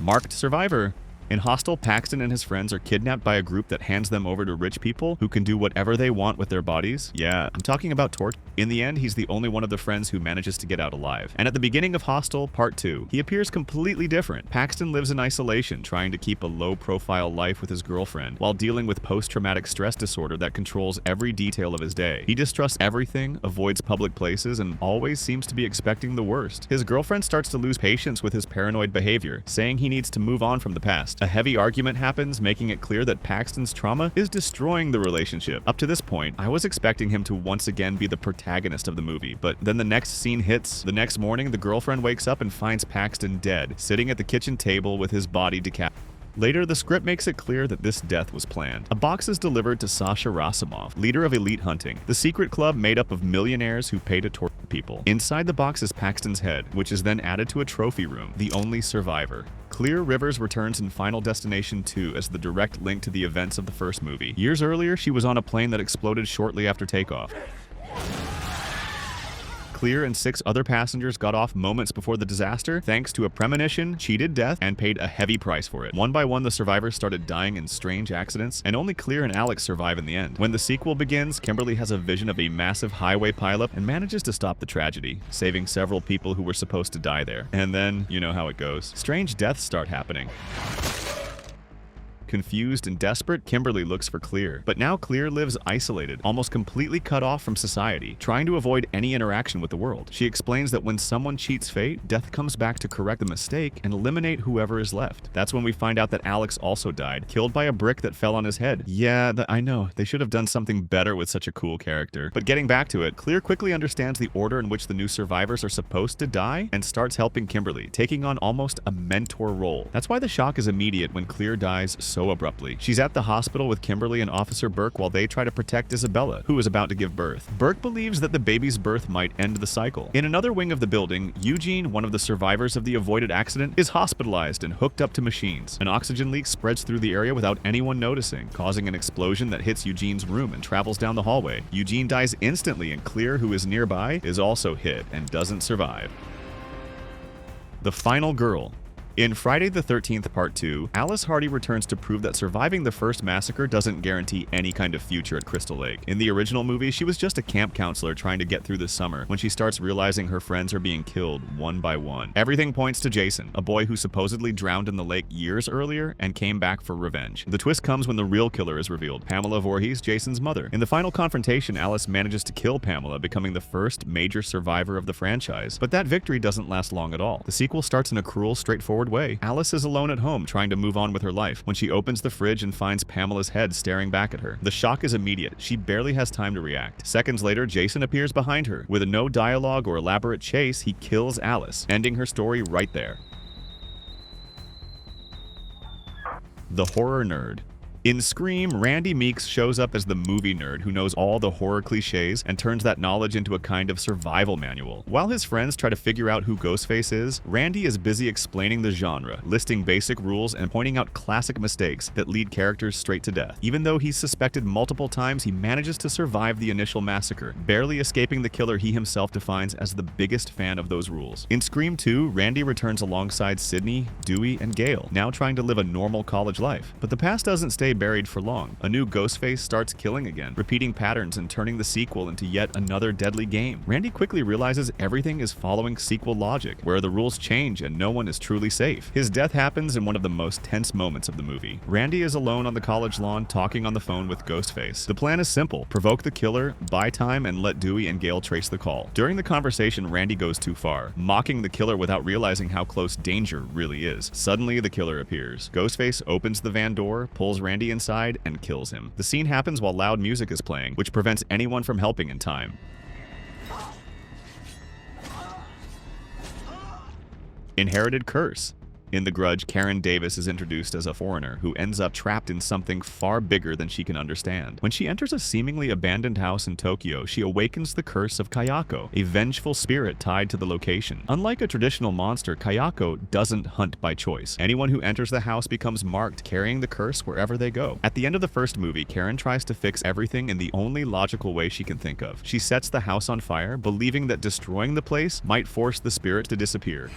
Marked survivor. In Hostel, Paxton and his friends are kidnapped by a group that hands them over to rich people who can do whatever they want with their bodies. Yeah, I'm talking about torture. In the end, he's the only one of the friends who manages to get out alive. And at the beginning of Hostel Part 2, he appears completely different. Paxton lives in isolation, trying to keep a low-profile life with his girlfriend, while dealing with post-traumatic stress disorder that controls every detail of his day. He distrusts everything, avoids public places, and always seems to be expecting the worst. His girlfriend starts to lose patience with his paranoid behavior, saying he needs to move on from the past. A heavy argument happens, making it clear that Paxton's trauma is destroying the relationship. Up to this point, I was expecting him to once again be the protagonist of the movie, but then the next scene hits. The next morning, the girlfriend wakes up and finds Paxton dead, sitting at the kitchen table with his body decapitated. Later, the script makes it clear that this death was planned. A box is delivered to Sasha Rasimov, leader of Elite Hunting, the secret club made up of millionaires who pay to torture people. Inside the box is Paxton's head, which is then added to a trophy room, the only survivor. Clear Rivers returns in Final Destination 2 as the direct link to the events of the first movie. Years earlier, she was on a plane that exploded shortly after takeoff. Clear and 6 other passengers got off moments before the disaster thanks to a premonition, cheated death, and paid a heavy price for it. One by one, the survivors started dying in strange accidents, and only Clear and Alex survive in the end. When the sequel begins, Kimberly has a vision of a massive highway pileup and manages to stop the tragedy, saving several people who were supposed to die there. And then, you know how it goes. Strange deaths start happening. Confused and desperate, Kimberly looks for Clear. But now Clear lives isolated, almost completely cut off from society, trying to avoid any interaction with the world. She explains that when someone cheats fate, death comes back to correct the mistake and eliminate whoever is left. That's when we find out that Alex also died, killed by a brick that fell on his head. Yeah, I know, they should have done something better with such a cool character. But getting back to it, Clear quickly understands the order in which the new survivors are supposed to die and starts helping Kimberly, taking on almost a mentor role. That's why the shock is immediate when Clear dies so abruptly. She's at the hospital with Kimberly and Officer Burke while they try to protect Isabella, who is about to give birth. Burke believes that the baby's birth might end the cycle. In another wing of the building, Eugene, one of the survivors of the avoided accident, is hospitalized and hooked up to machines. An oxygen leak spreads through the area without anyone noticing, causing an explosion that hits Eugene's room and travels down the hallway. Eugene dies instantly, and Clear, who is nearby, is also hit and doesn't survive. The final girl. In Friday the 13th Part 2, Alice Hardy returns to prove that surviving the first massacre doesn't guarantee any kind of future at Crystal Lake. In the original movie, she was just a camp counselor trying to get through the summer when she starts realizing her friends are being killed one by one. Everything points to Jason, a boy who supposedly drowned in the lake years earlier and came back for revenge. The twist comes when the real killer is revealed, Pamela Voorhees, Jason's mother. In the final confrontation, Alice manages to kill Pamela, becoming the first major survivor of the franchise. But that victory doesn't last long at all. The sequel starts in a cruel, straightforward way. Alice is alone at home trying to move on with her life when she opens the fridge and finds Pamela's head staring back at her. The shock is immediate. She barely has time to react. Seconds later, Jason appears behind her. With no dialogue or elaborate chase, he kills Alice, ending her story right there. The horror nerd. In Scream, Randy Meeks shows up as the movie nerd who knows all the horror cliches and turns that knowledge into a kind of survival manual. While his friends try to figure out who Ghostface is, Randy is busy explaining the genre, listing basic rules and pointing out classic mistakes that lead characters straight to death. Even though he's suspected multiple times, he manages to survive the initial massacre, barely escaping the killer he himself defines as the biggest fan of those rules. In Scream 2, Randy returns alongside Sidney, Dewey, and Gale, now trying to live a normal college life. But the past doesn't stay buried for long. A new Ghostface starts killing again, repeating patterns and turning the sequel into yet another deadly game. Randy quickly realizes everything is following sequel logic, where the rules change and no one is truly safe. His death happens in one of the most tense moments of the movie. Randy is alone on the college lawn talking on the phone with Ghostface. The plan is simple: provoke the killer, buy time, and let Dewey and Gale trace the call. During the conversation, Randy goes too far, mocking the killer without realizing how close danger really is. Suddenly, the killer appears. Ghostface opens the van door, pulls Randy inside, and kills him. The scene happens while loud music is playing, which prevents anyone from helping in time. Inherited curse. In The Grudge, Karen Davis is introduced as a foreigner who ends up trapped in something far bigger than she can understand. When she enters a seemingly abandoned house in Tokyo, she awakens the curse of Kayako, a vengeful spirit tied to the location. Unlike a traditional monster, Kayako doesn't hunt by choice. Anyone who enters the house becomes marked, carrying the curse wherever they go. At the end of the first movie, Karen tries to fix everything in the only logical way she can think of. She sets the house on fire, believing that destroying the place might force the spirit to disappear.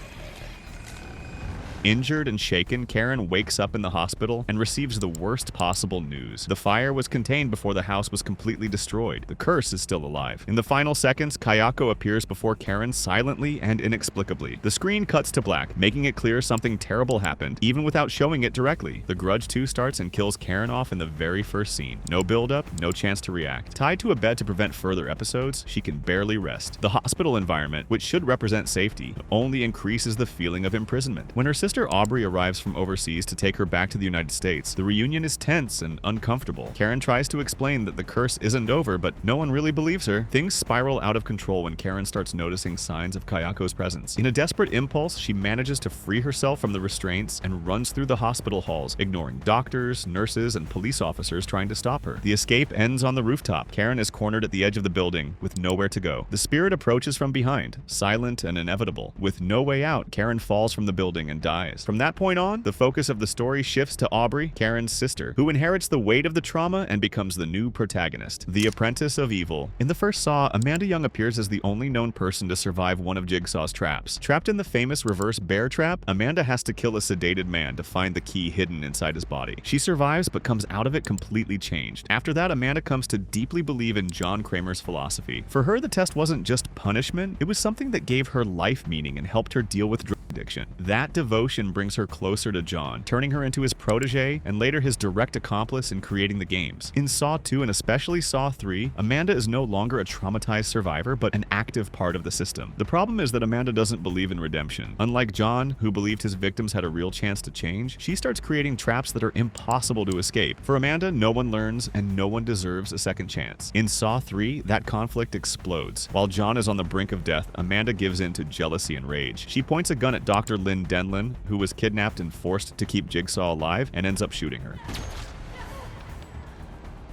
Injured and shaken, Karen wakes up in the hospital and receives the worst possible news. The fire was contained before the house was completely destroyed. The curse is still alive. In the final seconds, Kayako appears before Karen silently and inexplicably. The screen cuts to black, making it clear something terrible happened, even without showing it directly. The Grudge 2 starts and kills Karen off in the very first scene. No build-up, no chance to react. Tied to a bed to prevent further episodes, she can barely rest. The hospital environment, which should represent safety, only increases the feeling of imprisonment. When her sister Aubrey arrives from overseas to take her back to the United States, the reunion is tense and uncomfortable. Karen tries to explain that the curse isn't over, but no one really believes her. Things spiral out of control when Karen starts noticing signs of Kayako's presence. In a desperate impulse, she manages to free herself from the restraints and runs through the hospital halls, ignoring doctors, nurses, and police officers trying to stop her. The escape ends on the rooftop. Karen is cornered at the edge of the building with nowhere to go. The spirit approaches from behind, silent and inevitable. With no way out, Karen falls from the building and dies. From that point on, the focus of the story shifts to Aubrey, Karen's sister, who inherits the weight of the trauma and becomes the new protagonist, the apprentice of evil. In the first Saw, Amanda Young appears as the only known person to survive one of Jigsaw's traps. Trapped in the famous reverse bear trap, Amanda has to kill a sedated man to find the key hidden inside his body. She survives but comes out of it completely changed. After that, Amanda comes to deeply believe in John Kramer's philosophy. For her, the test wasn't just punishment, it was something that gave her life meaning and helped her deal with drug addiction. That devotion brings her closer to John, turning her into his protege and later his direct accomplice in creating the games. In Saw 2 and especially Saw 3, Amanda is no longer a traumatized survivor but an active part of the system. The problem is that Amanda doesn't believe in redemption. Unlike John, who believed his victims had a real chance to change, she starts creating traps that are impossible to escape. For Amanda, no one learns and no one deserves a second chance. In Saw 3, that conflict explodes. While John is on the brink of death, Amanda gives in to jealousy and rage. She points a gun at Dr. Lynn Denlin, who was kidnapped and forced to keep Jigsaw alive, and ends up shooting her.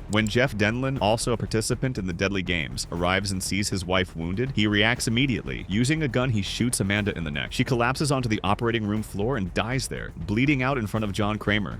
When Jeff Denlin, also a participant in the deadly games, arrives and sees his wife wounded, he reacts immediately. Using a gun, he shoots Amanda in the neck. She collapses onto the operating room floor and dies there, bleeding out in front of John Kramer.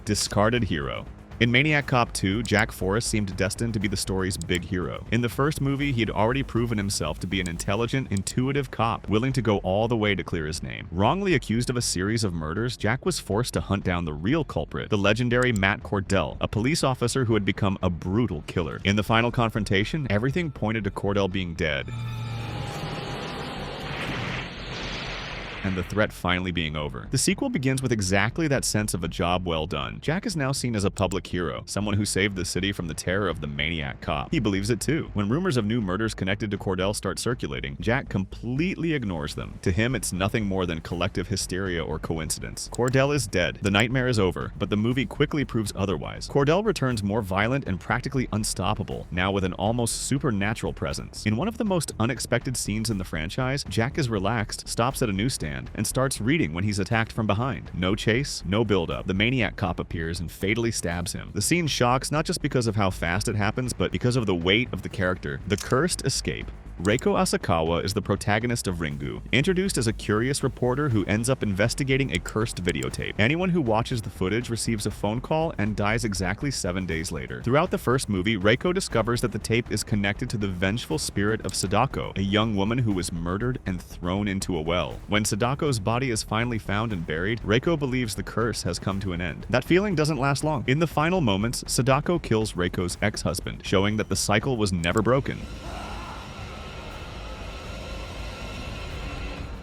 Discarded hero. In Maniac Cop 2, Jack Forrest seemed destined to be the story's big hero. In the first movie, he had already proven himself to be an intelligent, intuitive cop, willing to go all the way to clear his name. Wrongly accused of a series of murders, Jack was forced to hunt down the real culprit, the legendary Matt Cordell, a police officer who had become a brutal killer. In the final confrontation, everything pointed to Cordell being dead, and the threat finally being over. The sequel begins with exactly that sense of a job well done. Jack is now seen as a public hero, someone who saved the city from the terror of the Maniac Cop. He believes it too. When rumors of new murders connected to Cordell start circulating, Jack completely ignores them. To him, it's nothing more than collective hysteria or coincidence. Cordell is dead. The nightmare is over, but the movie quickly proves otherwise. Cordell returns more violent and practically unstoppable, now with an almost supernatural presence. In one of the most unexpected scenes in the franchise, Jack is relaxed, stops at a newsstand, and starts reading when he's attacked from behind. No chase, no build-up. The Maniac Cop appears and fatally stabs him. The scene shocks not just because of how fast it happens, but because of the weight of the character. The Cursed Escape. Reiko Asakawa is the protagonist of Ringu, introduced as a curious reporter who ends up investigating a cursed videotape. Anyone who watches the footage receives a phone call and dies exactly 7 days later. Throughout the first movie, Reiko discovers that the tape is connected to the vengeful spirit of Sadako, a young woman who was murdered and thrown into a well. When Sadako's body is finally found and buried, Reiko believes the curse has come to an end. That feeling doesn't last long. In the final moments, Sadako kills Reiko's ex-husband, showing that the cycle was never broken.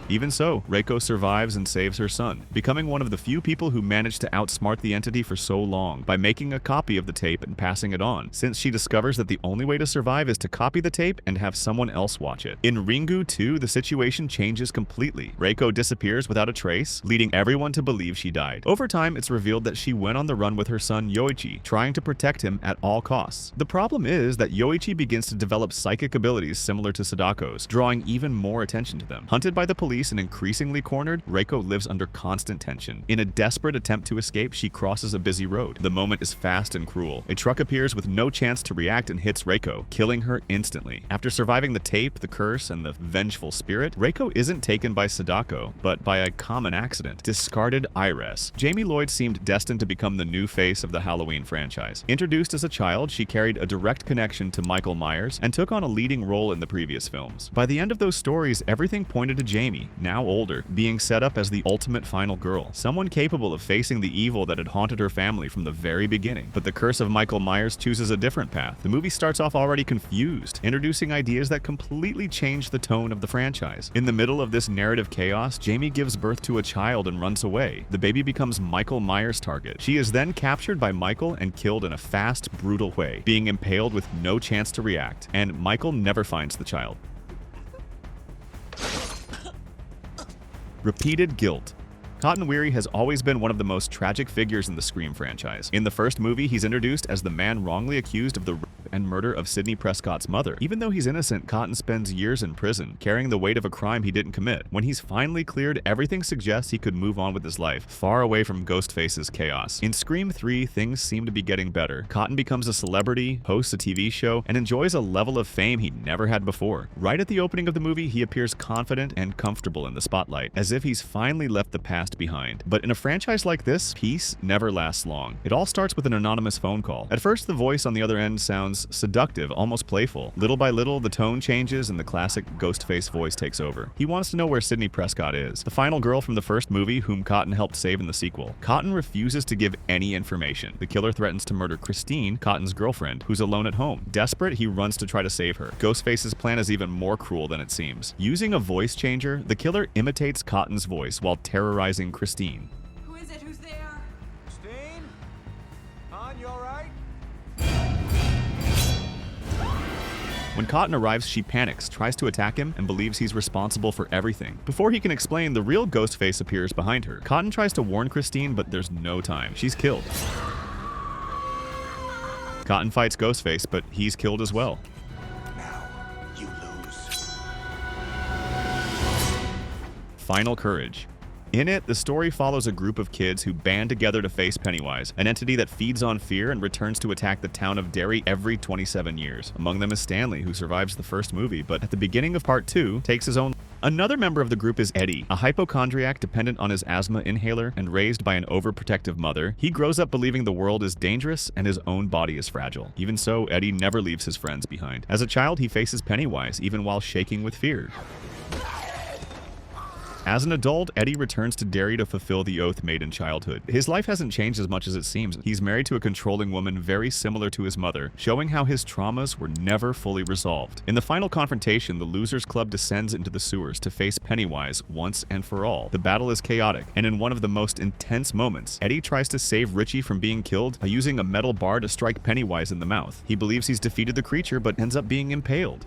Even so, Reiko survives and saves her son, becoming one of the few people who managed to outsmart the entity for so long by making a copy of the tape and passing it on, since she discovers that the only way to survive is to copy the tape and have someone else watch it. In Ringu 2, the situation changes completely. Reiko disappears without a trace, leading everyone to believe she died. Over time, it's revealed that she went on the run with her son Yoichi, trying to protect him at all costs. The problem is that Yoichi begins to develop psychic abilities similar to Sadako's, drawing even more attention to them. Hunted by the police and increasingly cornered, Reiko lives under constant tension. In a desperate attempt to escape, she crosses a busy road. The moment is fast and cruel. A truck appears with no chance to react and hits Reiko, killing her instantly. After surviving the tape, the curse, and the vengeful spirit, Reiko isn't taken by Sadako, but by a common accident. Discarded heiress. Jamie Lloyd seemed destined to become the new face of the Halloween franchise. Introduced as a child, she carried a direct connection to Michael Myers and took on a leading role in the previous films. By the end of those stories, everything pointed to Jamie, Jamie, now older, being set up as the ultimate final girl, someone capable of facing the evil that had haunted her family from the very beginning. But the curse of Michael Myers chooses a different path. The movie starts off already confused, introducing ideas that completely change the tone of the franchise. In the middle of this narrative chaos, Jamie gives birth to a child and runs away. The baby becomes Michael Myers' target. She is then captured by Michael and killed in a fast, brutal way, being impaled with no chance to react, and Michael never finds the child. Repeated guilt. Cotton Weary has always been one of the most tragic figures in the Scream franchise. In the first movie, he's introduced as the man wrongly accused of the rape and murder of Sidney Prescott's mother. Even though he's innocent, Cotton spends years in prison, carrying the weight of a crime he didn't commit. When he's finally cleared, everything suggests he could move on with his life, far away from Ghostface's chaos. In Scream 3, things seem to be getting better. Cotton becomes a celebrity, hosts a TV show, and enjoys a level of fame he never had before. Right at the opening of the movie, he appears confident and comfortable in the spotlight, as if he's finally left the past behind. But in a franchise like this, peace never lasts long. It all starts with an anonymous phone call. At first, the voice on the other end sounds seductive, almost playful. Little by little, the tone changes and the classic Ghostface voice takes over. He wants to know where Sidney Prescott is, the final girl from the first movie whom Cotton helped save in the sequel. Cotton refuses to give any information. The killer threatens to murder Christine, Cotton's girlfriend, who's alone at home. Desperate, he runs to try to save her. Ghostface's plan is even more cruel than it seems. Using a voice changer, the killer imitates Cotton's voice while terrorizing Christine. Who is it? Who's there? Christine? Hon, you alright? When Cotton arrives, she panics, tries to attack him, and believes he's responsible for everything. Before he can explain, the real Ghostface appears behind her. Cotton tries to warn Christine, but there's no time. She's killed. Cotton fights Ghostface, but he's killed as well. Now, you lose. Final Courage. In it, the story follows a group of kids who band together to face Pennywise, an entity that feeds on fear and returns to attack the town of Derry every 27 years. Among them is Stanley, who survives the first movie, but at the beginning of part 2, takes his own. Another member of the group is Eddie, a hypochondriac dependent on his asthma inhaler and raised by an overprotective mother. He grows up believing the world is dangerous and his own body is fragile. Even so, Eddie never leaves his friends behind. As a child, he faces Pennywise, even while shaking with fear. As an adult, Eddie returns to Derry to fulfill the oath made in childhood. His life hasn't changed as much as it seems. He's married to a controlling woman very similar to his mother, showing how his traumas were never fully resolved. In the final confrontation, the Losers Club descends into the sewers to face Pennywise once and for all. The battle is chaotic, and in one of the most intense moments, Eddie tries to save Richie from being killed by using a metal bar to strike Pennywise in the mouth. He believes he's defeated the creature, but ends up being impaled.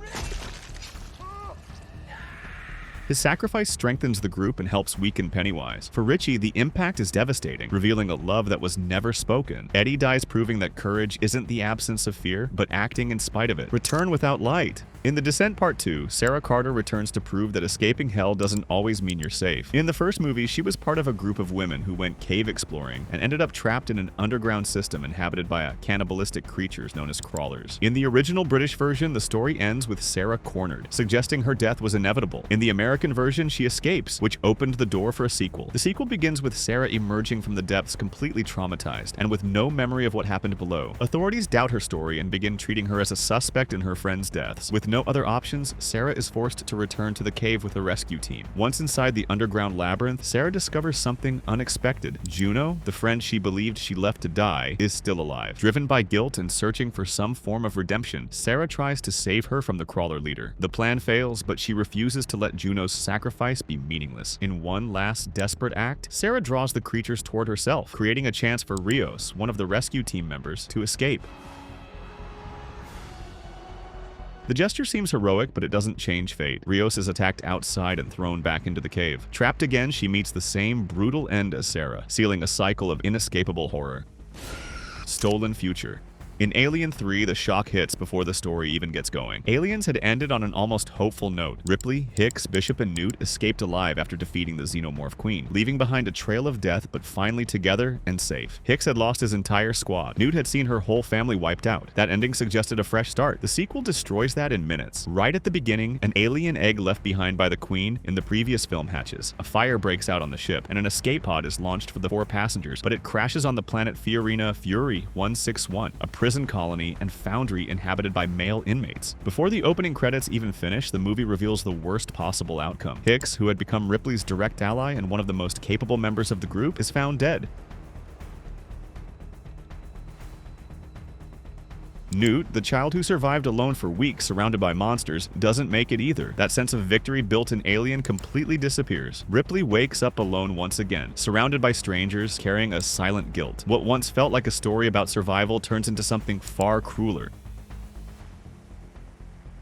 His sacrifice strengthens the group and helps weaken Pennywise. For Richie, the impact is devastating, revealing a love that was never spoken. Eddie dies proving that courage isn't the absence of fear, but acting in spite of it. Return without light. In The Descent Part 2, Sarah Carter returns to prove that escaping hell doesn't always mean you're safe. In the first movie, she was part of a group of women who went cave exploring and ended up trapped in an underground system inhabited by cannibalistic creatures known as crawlers. In the original British version, the story ends with Sarah cornered, suggesting her death was inevitable. In the American version, she escapes, which opened the door for a sequel. The sequel begins with Sarah emerging from the depths completely traumatized and with no memory of what happened below. Authorities doubt her story and begin treating her as a suspect in her friends' deaths. With no other options, Sarah is forced to return to the cave with a rescue team. Once inside the underground labyrinth, Sarah discovers something unexpected. Juno, the friend she believed she left to die, is still alive. Driven by guilt and searching for some form of redemption, Sarah tries to save her from the crawler leader. The plan fails, but she refuses to let Juno's sacrifice be meaningless. In one last desperate act, Sarah draws the creatures toward herself, creating a chance for Rios, one of the rescue team members, to escape. The gesture seems heroic, but it doesn't change fate. Rios is attacked outside and thrown back into the cave. Trapped again, she meets the same brutal end as Sarah, sealing a cycle of inescapable horror. Stolen future. In Alien 3, the shock hits before the story even gets going. Aliens had ended on an almost hopeful note. Ripley, Hicks, Bishop, and Newt escaped alive after defeating the Xenomorph Queen, leaving behind a trail of death but finally together and safe. Hicks had lost his entire squad. Newt had seen her whole family wiped out. That ending suggested a fresh start. The sequel destroys that in minutes. Right at the beginning, an alien egg left behind by the Queen in the previous film hatches. A fire breaks out on the ship, and an escape pod is launched for the 4 passengers, but it crashes on the planet Fiorina Fury 161, a prison prison colony, and foundry inhabited by male inmates. Before the opening credits even finish, the movie reveals the worst possible outcome. Hicks, who had become Ripley's direct ally and one of the most capable members of the group, is found dead. Newt, the child who survived alone for weeks surrounded by monsters, doesn't make it either. That sense of victory built in Alien completely disappears. Ripley wakes up alone once again, surrounded by strangers, carrying a silent guilt. What once felt like a story about survival turns into something far crueler.